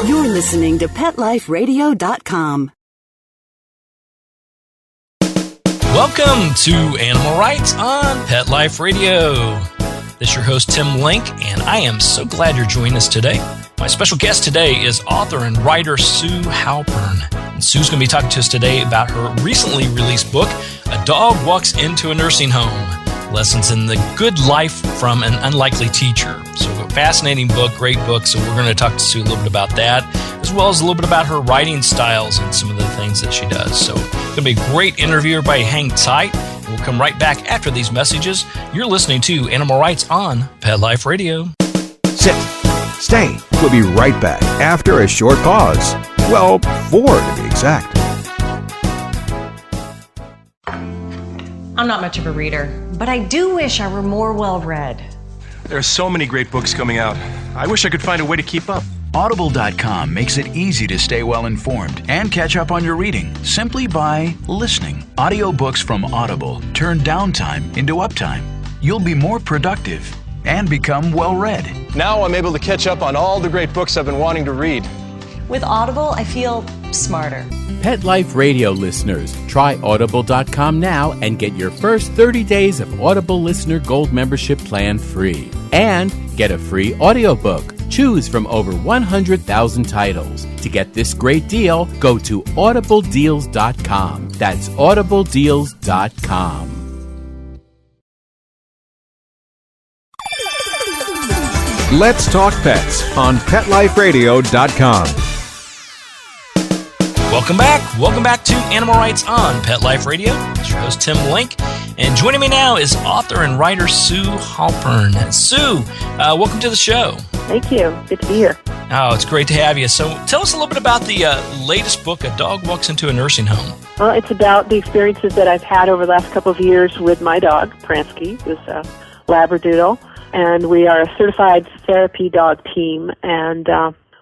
You're listening to PetLifeRadio.com. Welcome to Animal Rights on Pet Life Radio. This is your host, Tim Link, and I am so glad you're joining us today. My special guest today is author and writer Sue Halpern. And Sue's going to be talking to us today about her recently released book, A Dog Walks into a Nursing Home, Lessons in the Good Life from an Unlikely Teacher. So a fascinating book, great book. So we're going to talk to Sue a little bit about that, as well as a little bit about her writing styles and some of the things that she does. So it's going to be a great interview. Everybody hang tight. We'll come right back after these messages. You're listening to Animal Rights on Pet Life Radio. Sit. Stay. We'll be right back after a short pause. Well, 4 to be exact. I'm not much of a reader, but I do wish I were more well-read. There are so many great books coming out. I wish I could find a way to keep up. Audible.com makes it easy to stay well-informed and catch up on your reading simply by listening. Audiobooks from Audible turn downtime into uptime. You'll be more productive and become well-read. Now I'm able to catch up on all the great books I've been wanting to read. With Audible, I feel smarter. Pet Life Radio listeners, try Audible.com now and get your first 30 days of Audible Listener Gold membership plan free. And get a free audiobook. Choose from over 100,000 titles. To get this great deal, go to audibledeals.com. That's audibledeals.com. Let's Talk Pets on PetLifeRadio.com. Welcome back. Welcome back to Animal Rights on Pet Life Radio. It's your host, Tim Link. And joining me now is author and writer Sue Halpern. Sue, welcome to the show. Thank you. Good to be here. Oh, it's great to have you. So tell us a little bit about the latest book, A Dog Walks into a Nursing Home. Well, it's about the experiences that I've had over the last couple of years with my dog, Pransky, who's a Labradoodle. And we are a certified therapy dog team, and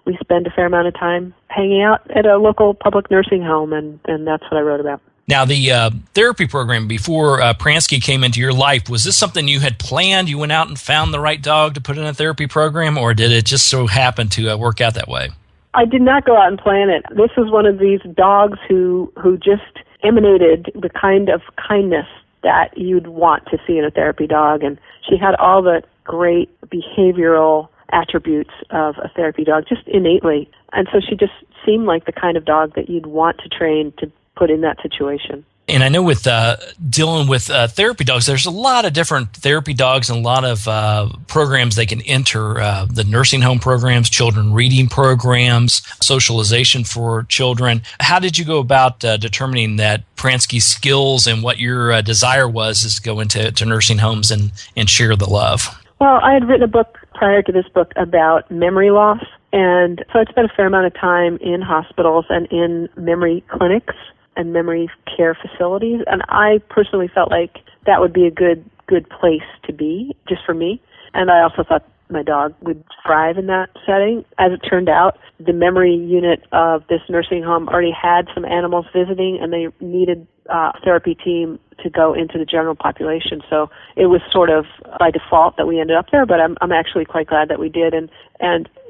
we spend a fair amount of time hanging out at a local public nursing home, and that's what I wrote about. Now, the therapy program before Pransky came into your life, was this something you had planned? You went out and found the right dog to put in a therapy program, or did it just so happen to work out that way? I did not go out and plan it. This was one of these dogs who just emanated the kind of kindness that you'd want to see in a therapy dog, and she had all the great behavioral attributes of a therapy dog just innately. And so she just seemed like the kind of dog that you'd want to train to put in that situation. And I know with dealing with therapy dogs, there's a lot of different therapy dogs and a lot of programs they can enter, the nursing home programs, children reading programs, socialization for children. How did you go about determining that Pransky's skills and what your desire was is to go into nursing homes and share the love? Well, I had written a book prior to this book about memory loss, and so I'd spent a fair amount of time in hospitals and in memory clinics and memory care facilities, and I personally felt like that would be a good place to be, just for me. And I also thought my dog would thrive in that setting. As it turned out, the memory unit of this nursing home already had some animals visiting, and they needed a therapy team to go into the general population. So it was sort of by default that we ended up there, but I'm actually quite glad that we did. And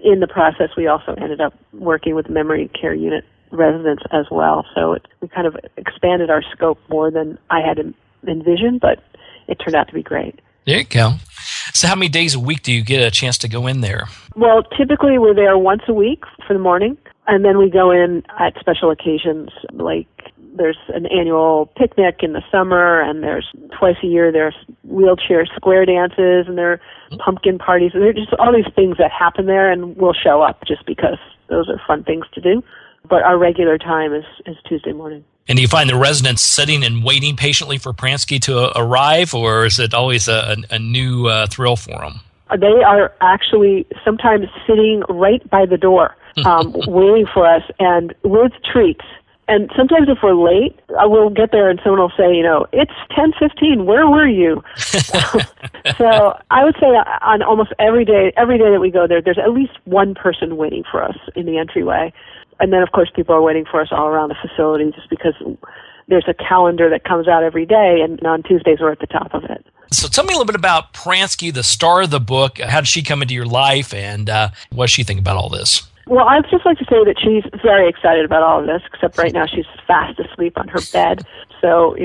in the process, we also ended up working with the memory care unit residents as well. So we kind of expanded our scope more than I had envisioned, but it turned out to be great. There you go. So how many days a week do you get a chance to go in there? Well, typically we're there once a week for the morning, and then we go in at special occasions, like there's an annual picnic in the summer, and there's twice a year there's wheelchair square dances, and there are pumpkin parties, and there are just all these things that happen there, and we'll show up just because those are fun things to do. But our regular time is Tuesday morning. And do you find the residents sitting and waiting patiently for Pransky to arrive, or is it always a new thrill for them? They are actually sometimes sitting right by the door, waiting for us, and with treats. And sometimes if we're late, we'll get there and someone will say, it's 10:15, where were you? So I would say on almost every day that we go there, there's at least one person waiting for us in the entryway. And then, of course, people are waiting for us all around the facility just because there's a calendar that comes out every day, and on Tuesdays we're at the top of it. So tell me a little bit about Pransky, the star of the book. How did she come into your life, and what does she think about all this? Well, I'd just like to say that she's very excited about all of this, except right now she's fast asleep on her bed. So,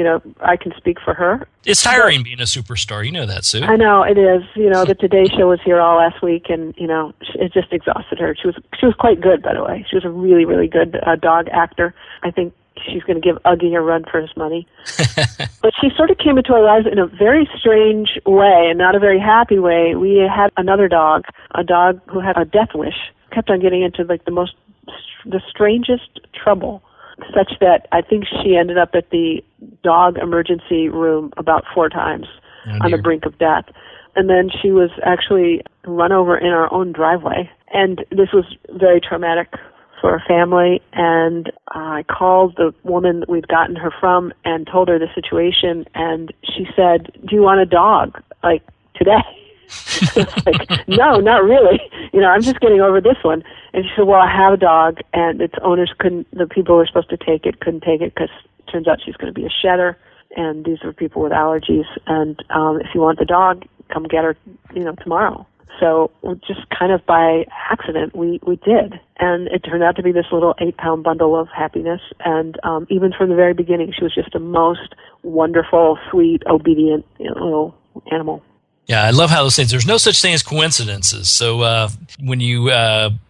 I can speak for her. It's tiring being a superstar. You know that, Sue. I know, it is. The Today Show was here all last week, and, it just exhausted her. She was quite good, by the way. She was a really, really good dog actor. I think she's going to give Uggy a run for his money. But she sort of came into our lives in a very strange way, and not a very happy way. We had another dog, a dog who had a death wish, kept on getting into the strangest trouble, such that I think she ended up at the dog emergency room about 4 times on the brink of death. And then she was actually run over in our own driveway. And this was very traumatic for our family. And I called the woman that we'd gotten her from and told her the situation. And she said, "Do you want a dog, like, today?" It's like, no, not really. I'm just getting over this one. And she said, "Well, I have a dog, and its owners the people who were supposed to take it couldn't take it because it turns out she's going to be a shedder, and these are people with allergies. And if you want the dog, come get her, tomorrow." So just kind of by accident, we did. And it turned out to be this little 8-pound bundle of happiness. And even from the very beginning, she was just a most wonderful, sweet, obedient little animal. Yeah, I love how those things, there's no such thing as coincidences. So when you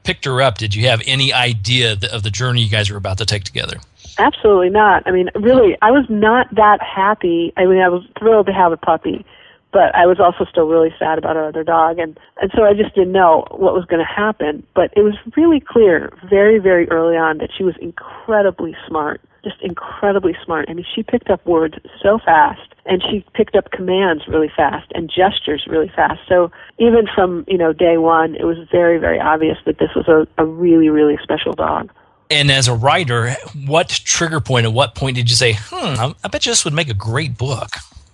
picked her up, did you have any idea of the journey you guys were about to take together? Absolutely not. I mean, really, I was not that happy. I mean, I was thrilled to have a puppy, but I was also still really sad about our other dog. And so I just didn't know what was going to happen. But it was really clear very, very early on that she was incredibly smart, just incredibly smart. I mean, she picked up words so fast, and she picked up commands really fast and gestures really fast. So even from, day one, it was very, very obvious that this was a really, really special dog. And as a writer, what trigger point, at what point did you say, I bet you this would make a great book?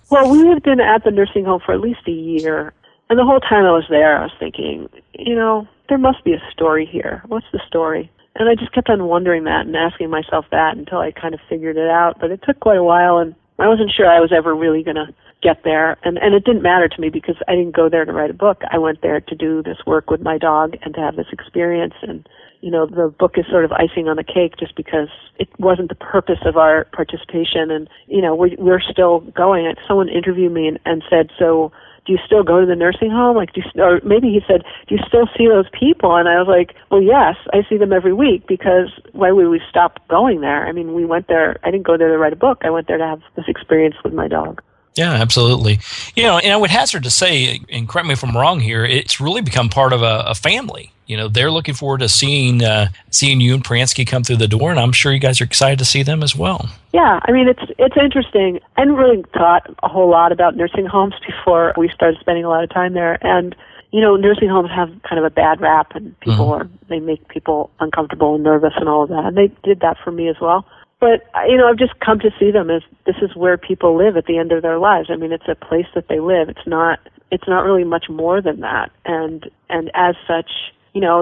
Well, we had been at the nursing home for at least a year, and the whole time I was there, I was thinking, there must be a story here. What's the story? And I just kept on wondering that and asking myself that until I kind of figured it out. But it took quite a while, and I wasn't sure I was ever really going to get there. And it didn't matter to me because I didn't go there to write a book. I went there to do this work with my dog and to have this experience. And, the book is sort of icing on the cake just because it wasn't the purpose of our participation. And, we're still going. Someone interviewed me and said, "So do you still go to the nursing home? Like, or maybe he said, do you still see those people?" And I was like, "Well, yes, I see them every week because why would we stop going there?" I mean, we went there. I didn't go there to write a book. I went there to have this experience with my dog. Yeah, absolutely. And I would hazard to say, and correct me if I'm wrong here, it's really become part of a family. They're looking forward to seeing you and Pransky come through the door, and I'm sure you guys are excited to see them as well. Yeah, I mean, it's interesting. I hadn't really thought a whole lot about nursing homes before we started spending a lot of time there. And, nursing homes have kind of a bad rap, and people they make people uncomfortable and nervous and all of that. And they did that for me as well. But, I've just come to see them as this is where people live at the end of their lives. I mean, it's a place that they live. It's not really much more than that. And as such,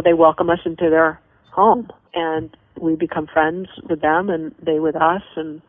they welcome us into their home, and we become friends with them and they with us, and,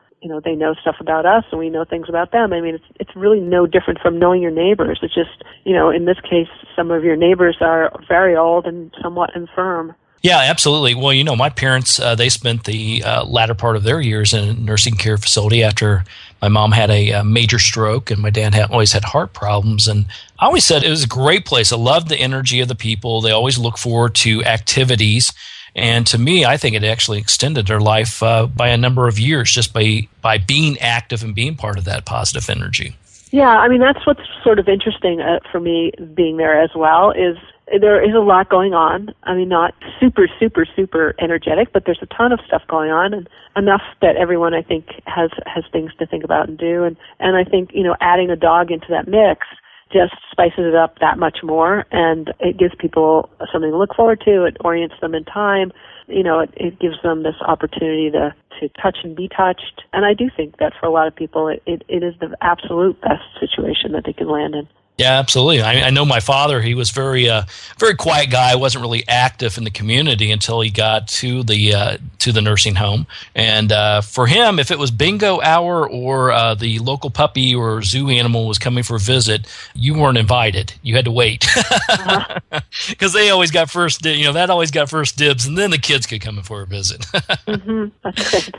they know stuff about us and we know things about them. I mean, it's really no different from knowing your neighbors. It's just, in this case, some of your neighbors are very old and somewhat infirm. Yeah, absolutely. Well, my parents, they spent the latter part of their years in a nursing care facility after my mom had a major stroke and my dad always had heart problems. And I always said it was a great place. I loved the energy of the people. They always look forward to activities. And to me, I think it actually extended their life by a number of years just by being active and being part of that positive energy. Yeah, I mean, that's what's sort of interesting for me being there as well is there is a lot going on. I mean, not super, super, super energetic, but there's a ton of stuff going on, and enough that everyone, I think, has things to think about and do. And I think, adding a dog into that mix just spices it up that much more, and it gives people something to look forward to. It orients them in time. It gives them this opportunity to touch and be touched. And I do think that for a lot of people, it is the absolute best situation that they can land in. Yeah, absolutely. I know my father. He was very quiet guy. Wasn't really active in the community until he got to the nursing home. And for him, if it was bingo hour or the local puppy or zoo animal was coming for a visit, you weren't invited. You had to wait because they always got first. That always got first dibs, and then the kids could come in for a visit. That's good.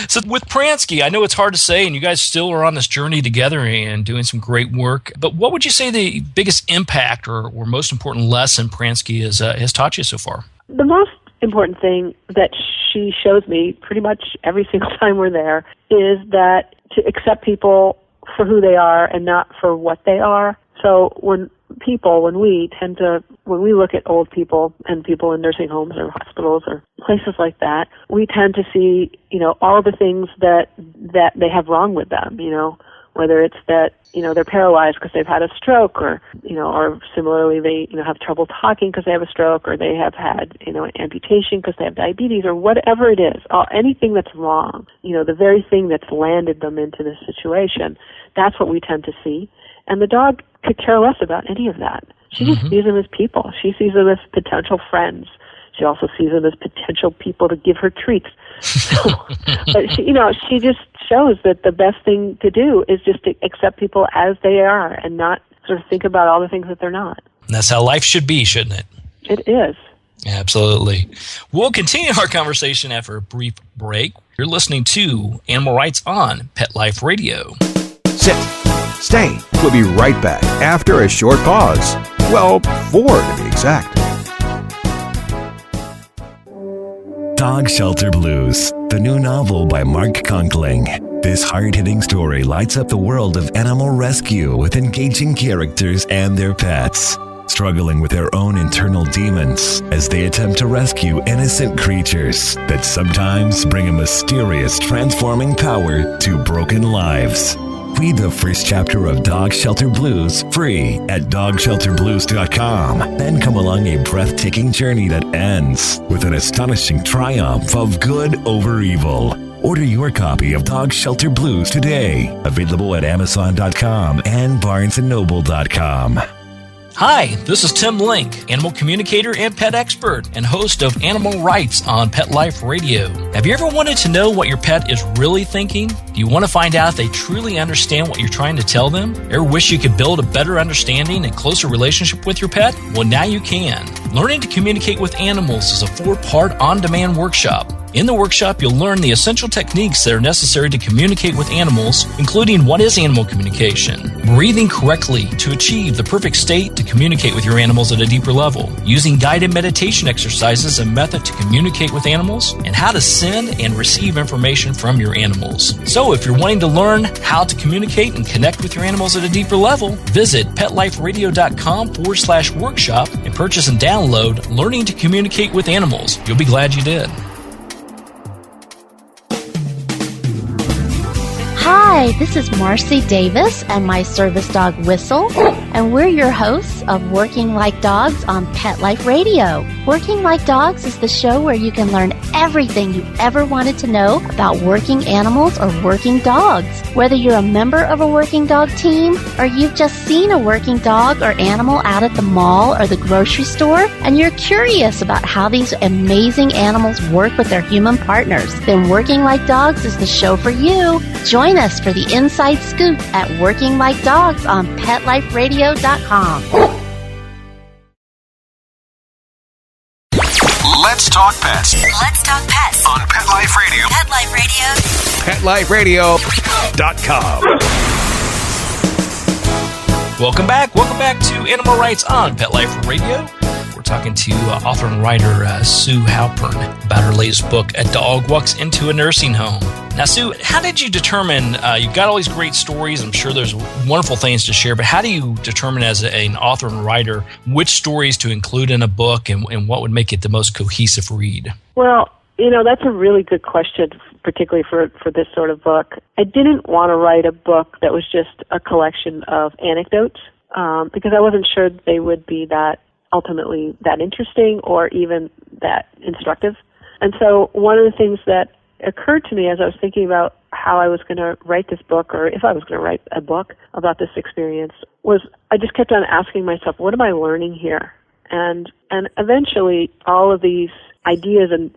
So with Pransky, I know it's hard to say, and you guys still are on this journey together and doing some great work. But what would you say the biggest impact or most important lesson Pransky has taught you so far? The most important thing that she shows me pretty much every single time we're there is that to accept people for who they are and not for what they are. So when we look at old people and people in nursing homes or hospitals or places like that, we tend to see, all the things that they have wrong with them, whether it's that, they're paralyzed because they've had a stroke or similarly they, have trouble talking because they have a stroke or they have had, an amputation because they have diabetes or whatever it is, anything that's wrong, the very thing that's landed them into this situation, that's what we tend to see. And the dog could care less about any of that. She just sees them as people. She sees them as potential friends. She also sees them as potential people to give her treats. So, but she just shows that the best thing to do is just to accept people as they are and not sort of think about all the things that they're not. And that's how life should be, shouldn't it? It is. Absolutely. We'll continue our conversation after a brief break. You're listening to Animal Rights on Pet Life Radio. Sit. Stay. We'll be right back after a short pause. Well, 4 to be exact. Dog Shelter Blues, the new novel by Mark Conkling. This hard-hitting story lights up the world of animal rescue with engaging characters and their pets, struggling with their own internal demons as they attempt to rescue innocent creatures that sometimes bring a mysterious transforming power to broken lives. Read the first chapter of Dog Shelter Blues free at dogshelterblues.com. Then come along a breathtaking journey that ends with an astonishing triumph of good over evil. Order your copy of Dog Shelter Blues today. Available at Amazon.com and BarnesandNoble.com. Hi, this is Tim Link, animal communicator and pet expert and host of Animal Rights on Pet Life Radio. Have you ever wanted to know what your pet is really thinking? Do you want to find out if they truly understand what you're trying to tell them? Ever wish you could build a better understanding and closer relationship with your pet? Well, now you can. Learning to Communicate with Animals is a 4-part on-demand workshop. In the workshop, you'll learn the essential techniques that are necessary to communicate with animals, including what is animal communication, breathing correctly to achieve the perfect state to communicate with your animals at a deeper level, using guided meditation exercises and method to communicate with animals, and how to send and receive information from your animals. So if you're wanting to learn how to communicate and connect with your animals at a deeper level, visit PetLifeRadio.com/workshop and purchase and download Learning to Communicate with Animals. You'll be glad you did. Hi, this is Marcy Davis and my service dog Whistle, and we're your hosts of Working Like Dogs on Pet Life Radio. Working Like Dogs is the show where you can learn everything you ever wanted to know about working animals or working dogs. Whether you're a member of a working dog team or you've just seen a working dog or animal out at the mall or the grocery store and you're curious about how these amazing animals work with their human partners, then Working Like Dogs is the show for you. Join us for the inside scoop at Working Like Dogs on PetLifeRadio.com. Let's talk pets. Let's talk pets On Pet Life Radio. Pet Life Radio. PetLifeRadio.com. Welcome back to Animal Rights on Pet Life Radio. We're talking to author and writer Sue Halpern about her latest book, A Dog Walks Into a Nursing Home. Now, Sue, how did you determine, you've got all these great stories, I'm sure there's wonderful things to share, but how do you determine as an author and writer which stories to include in a book and what would make it the most cohesive read? Well, that's a really good question, particularly for this sort of book. I didn't want to write a book that was just a collection of anecdotes because I wasn't sure they would be ultimately that interesting or even that instructive. And so one of the things that occurred to me as I was thinking about how I was going to write this book, or if I was going to write a book about this experience, was I just kept on asking myself, what am I learning here? And eventually all of these ideas and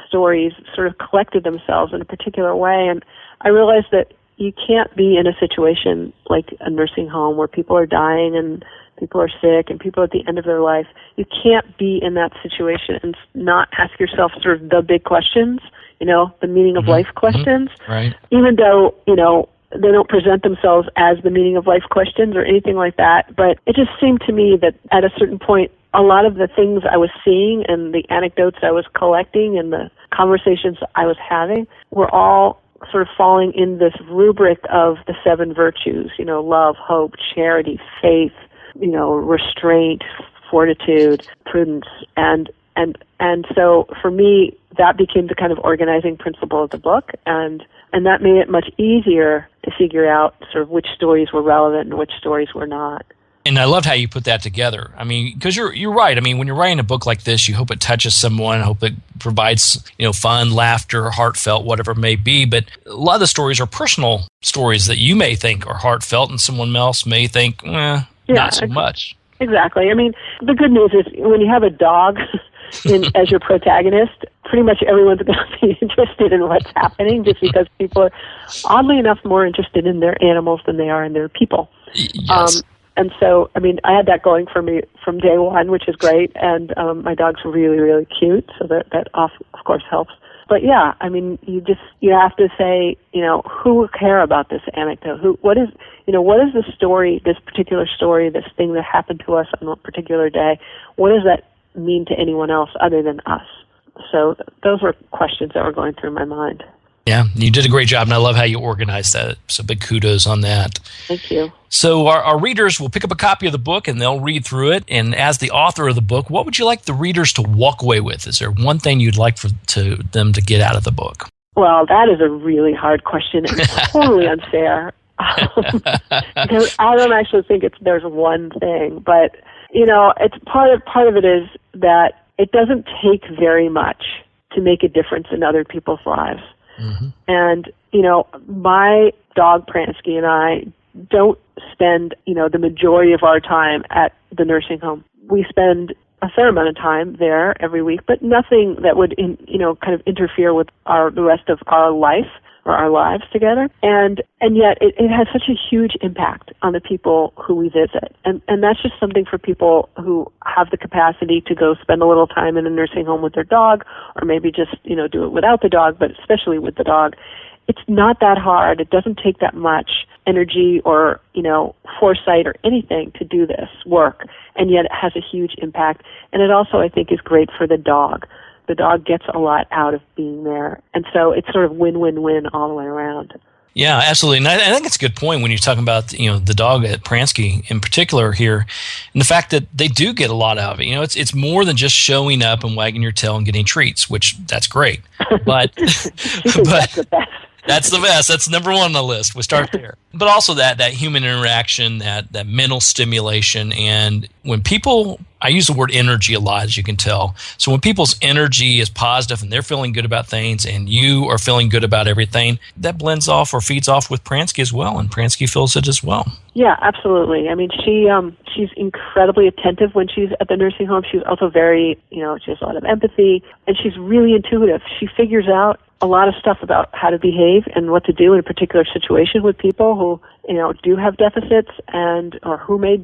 stories sort of collected themselves in a particular way, and I realized that you can't be in a situation like a nursing home where people are dying and people are sick and people are at the end of their life. You can't be in that situation and not ask yourself sort of the big questions, the meaning of life questions. Right. Even though, they don't present themselves as the meaning of life questions or anything like that. But it just seemed to me that at a certain point, a lot of the things I was seeing and the anecdotes I was collecting and the conversations I was having were all sort of falling in this rubric of the 7 virtues, love, hope, charity, faith, restraint, fortitude, prudence, and so for me, that became the kind of organizing principle of the book, and that made it much easier to figure out sort of which stories were relevant and which stories were not. And I loved how you put that together. I mean, because you're right. I mean, when you're writing a book like this, you hope it touches someone, hope it provides, fun, laughter, heartfelt, whatever it may be. But a lot of the stories are personal stories that you may think are heartfelt and someone else may think, not so much. Exactly. I mean, the good news is when you have a dog as your protagonist, pretty much everyone's going to be interested in what's happening just because people are, oddly enough, more interested in their animals than they are in their people. Yes. And so, I mean, I had that going for me from day one, which is great, and my dog's really, really cute, so that of course helps. But yeah, I mean, you have to say, who will care about this anecdote? What is the story, this particular story, this thing that happened to us on a particular day? What does that mean to anyone else other than us? So those were questions that were going through my mind. Yeah, you did a great job, and I love how you organized that. So big kudos on that. Thank you. So our readers will pick up a copy of the book, and they'll read through it. And as the author of the book, what would you like the readers to walk away with? Is there one thing you'd like to them to get out of the book? Well, that is a really hard question and totally unfair. Because I don't actually think there's one thing, but it's part of it is that it doesn't take very much to make a difference in other people's lives. Mm-hmm. And, my dog Pransky and I don't spend, the majority of our time at the nursing home. We spend a fair amount of time there every week, but nothing that would, kind of interfere with the rest of our life or our lives together. And yet it has such a huge impact on the people who we visit. And that's just something for people who have the capacity to go spend a little time in a nursing home with their dog, or maybe just, do it without the dog, but especially with the dog. It's not that hard. It doesn't take that much energy or, foresight or anything to do this work. And yet it has a huge impact. And it also, I think, is great for the dog. The dog gets a lot out of being there. And so it's sort of win-win-win all the way around. Yeah, absolutely. And I think it's a good point when you're talking about, the dog at Pransky in particular here, and the fact that they do get a lot out of it. It's more than just showing up and wagging your tail and getting treats, which that's great. But that's the best. That's the best. That's number one on the list. We start there. But also that human interaction, that mental stimulation. And when people, I use the word energy a lot, as you can tell. So when people's energy is positive and they're feeling good about things and you are feeling good about everything, that blends off or feeds off with Pransky as well. And Pransky feels it as well. Yeah, absolutely. I mean, she's incredibly attentive when she's at the nursing home. She's also very, she has a lot of empathy, and she's really intuitive. She figures out a lot of stuff about how to behave and what to do in a particular situation with people who, do have deficits or who may,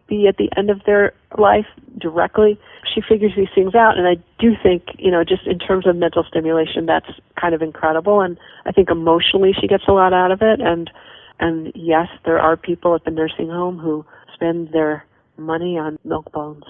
be at the end of their life directly. She figures these things out, and I do think, just in terms of mental stimulation, that's kind of incredible. And I think emotionally she gets a lot out of it. And yes, there are people at the nursing home who spend their money on milk bones.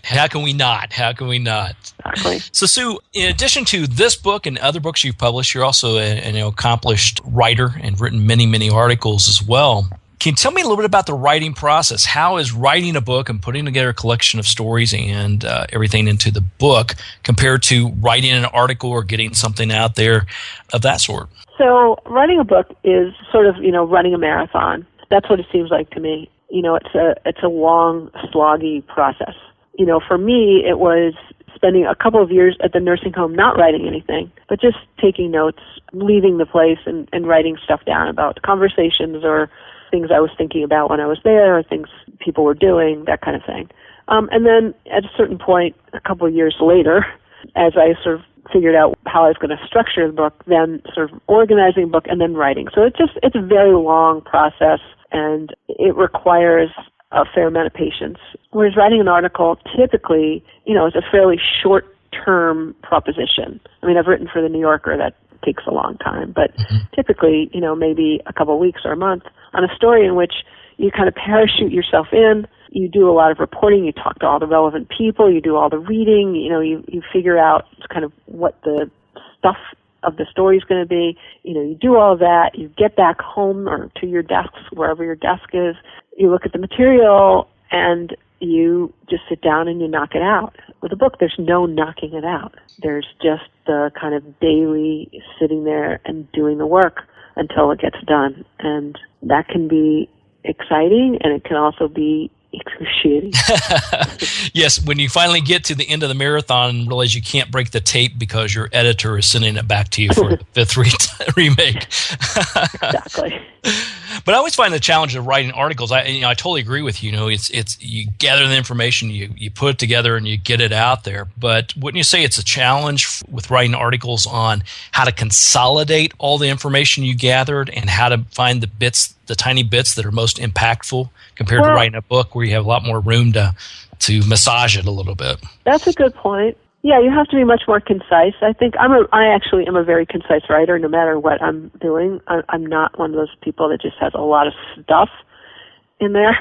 How can we not? Exactly. So, Sue, in addition to this book and other books you've published, you're also an accomplished writer and written many, many articles as well. Can you tell me a little bit about the writing process? How is writing a book and putting together a collection of stories and everything into the book compared to writing an article or getting something out there of that sort? So writing a book is sort of, running a marathon. That's what it seems like to me. It's a long, sloggy process. For me, it was spending a couple of years at the nursing home not writing anything, but just taking notes, leaving the place and writing stuff down about conversations or things I was thinking about when I was there, or things people were doing, that kind of thing. And then at a certain point, a couple of years later, as I sort of figured out how I was going to structure the book, then sort of organizing the book and then writing. So it's a very long process, and it requires a fair amount of patience. Whereas writing an article typically, is a fairly short-term proposition. I mean, I've written for the New Yorker, that takes a long time, but typically, maybe a couple of weeks or a month on a story in which you kind of parachute yourself in. You do a lot of reporting, you talk to all the relevant people, you do all the reading, you figure out kind of what the stuff of the story is going to be. You do all of that, you get back home or to your desks, wherever your desk is, you look at the material, and you just sit down and you knock it out. With a book, there's no knocking it out. There's just the kind of daily sitting there and doing the work until it gets done. And that can be exciting, and it can also be excruciating. Yes, when you finally get to the end of the marathon and realize you can't break the tape because your editor is sending it back to you for the fifth remake. Exactly. But I always find the challenge of writing articles. I totally agree with you. It's you gather the information, you put it together, and you get it out there. But wouldn't you say it's a challenge with writing articles on how to consolidate all the information you gathered and how to find the tiny bits that are most impactful compared to writing a book where you have a lot more room to massage it a little bit? That's a good point. Yeah, you have to be much more concise. I think I actually am a very concise writer, no matter what I'm doing. I'm not one of those people that just has a lot of stuff in there.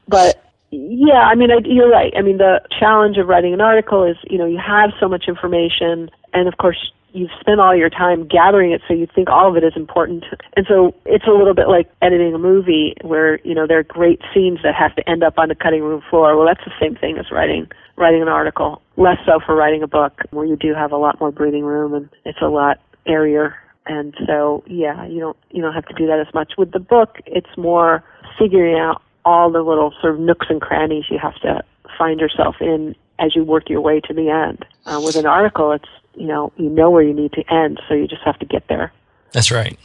But yeah, I mean, you're right. I mean, the challenge of writing an article is, you have so much information, and of course, you've spent all your time gathering it, so you think all of it is important. And so it's a little bit like editing a movie where, there are great scenes that have to end up on the cutting room floor. Well, that's the same thing as writing an article. Less so for writing a book, where you do have a lot more breathing room and it's a lot airier. And so, yeah, you don't have to do that as much. With the book, it's more figuring out all the little sort of nooks and crannies you have to find yourself in as you work your way to the end. With an article, it's, you know where you need to end, so you just have to get there. That's right.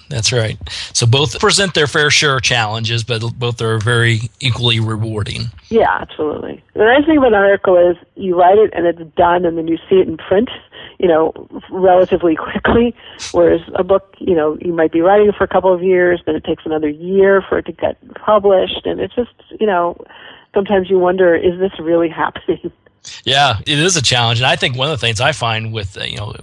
So both present their fair share of challenges, but both are very equally rewarding. Yeah, absolutely. The nice thing about an article is you write it and it's done, and then you see it in print, relatively quickly, whereas a book, you might be writing it for a couple of years, then it takes another year for it to get published, and it's just, sometimes you wonder, is this really happening? Yeah, it is a challenge, and I think one of the things I find with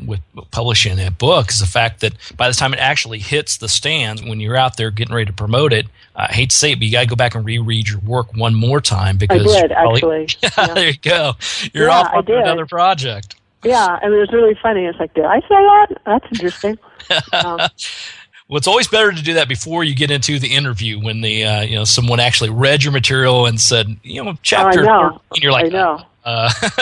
with publishing a book is the fact that by the time it actually hits the stands, when you're out there getting ready to promote it, I hate to say it, but you got to go back and reread your work one more time because I did actually. Yeah. There you go. You're off on another project. Yeah, I mean, it was really funny. It's like, did I say that? That's interesting. Well, it's always better to do that before you get into the interview when the someone actually read your material and said, chapter. I know. And you're like, I know.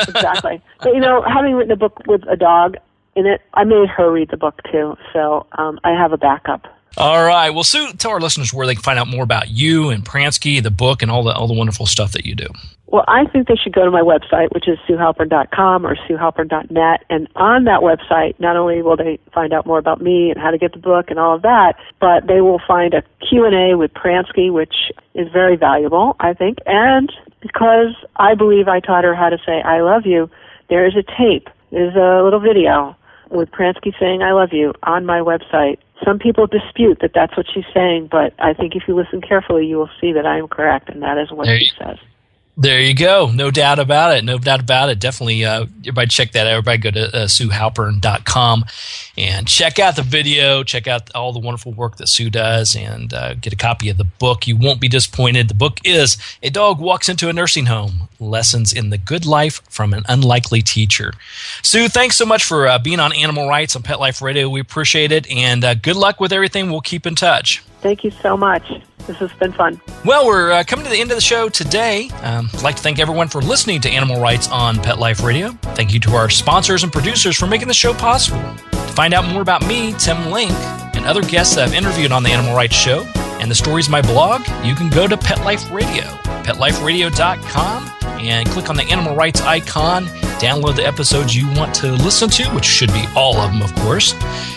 Exactly. But, having written a book with a dog in it, I made her read the book too. So I have a backup. All right. Well, Sue, tell our listeners where they can find out more about you and Pransky, the book, and all the wonderful stuff that you do. Well, I think they should go to my website, which is SueHalpern.com or SueHalpern.net. And on that website, not only will they find out more about me and how to get the book and all of that, but they will find a Q&A with Pransky, which is very valuable, I think. And because I believe I taught her how to say I love you, there is a tape, there's a little video with Pransky saying I love you on my website. Some people dispute that that's what she's saying, but I think if you listen carefully, you will see that I am correct, and that is what she says. There you go. No doubt about it. Definitely, everybody check that out. Everybody go to SueHalpern.com and check out the video, check out all the wonderful work that Sue does, and get a copy of the book. You won't be disappointed. The book is A Dog Walks into a Nursing Home, Lessons in the Good Life from an Unlikely Teacher. Sue, thanks so much for being on Animal Rights on Pet Life Radio. We appreciate it, and good luck with everything. We'll keep in touch. Thank you so much. This has been fun. Well, we're coming to the end of the show today. I'd like to thank everyone for listening to Animal Rights on Pet Life Radio. Thank you to our sponsors and producers for making the show possible. To find out more about me, Tim Link, and other guests I've interviewed on the Animal Rights Show, and the stories of my blog, you can go to Pet Life Radio, PetLifeRadio.com, and click on the animal rights icon. Download the episodes you want to listen to, which should be all of them, of course.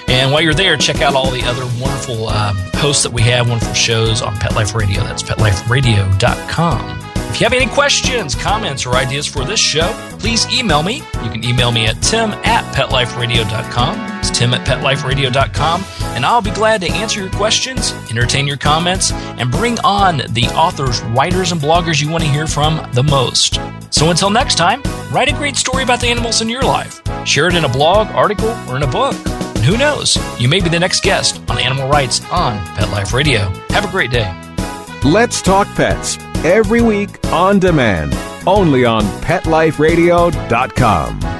And while you're there, check out all the other wonderful posts that we have, wonderful shows on Pet Life Radio. That's PetLifeRadio.com. If you have any questions, comments, or ideas for this show, please email me. You can email me at tim@PetLifeRadio.com. It's tim@PetLifeRadio.com. And I'll be glad to answer your questions, entertain your comments, and bring on the authors, writers, and bloggers you want to hear from the most. So until next time, write a great story about the animals in your life. Share it in a blog, article, or in a book. And who knows, you may be the next guest on Animal Rights on Pet Life Radio. Have a great day. Let's Talk Pets, every week on demand, only on PetLifeRadio.com.